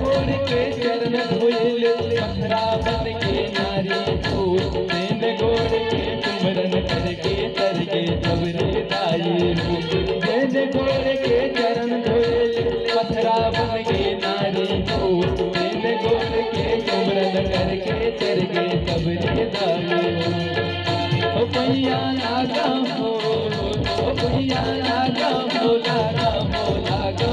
गोर के चरण धोइले पथरा बन के नारी को नैन गोर के सिमरन करके तरगे सबरे दाई नैन गोर के चरण धोइले पथरा बन के नारी को नैन गोर के सिमरन करके तरगे सबरे दाई ओ पैया लागा हो ओ पैया लागा हो लागा हो लागा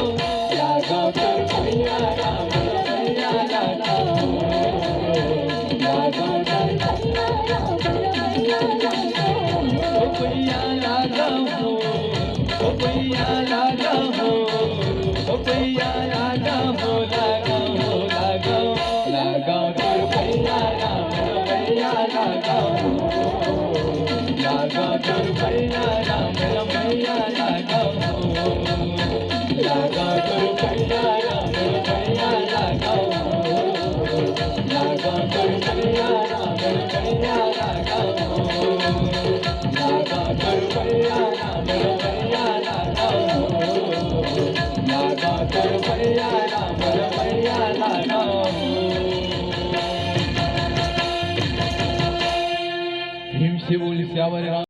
लागा कर पैया राम पैया लागा हो लागा कर ओ पैया लागा हो ओ पैया लागा हो ओ पैया लागा हो लागा हो लागा लागा कर पैया राम पैया लागा हो लागा कर पैया राम पैया लागा हो लागा कर पैया राम पैया लागा हो लागा कर पैया राम पैया लागा हो लागा कर पैया राम पैया लागा हो लागा कर पैया राम पैया लागा हो। भीम से बोली श्यावर राम।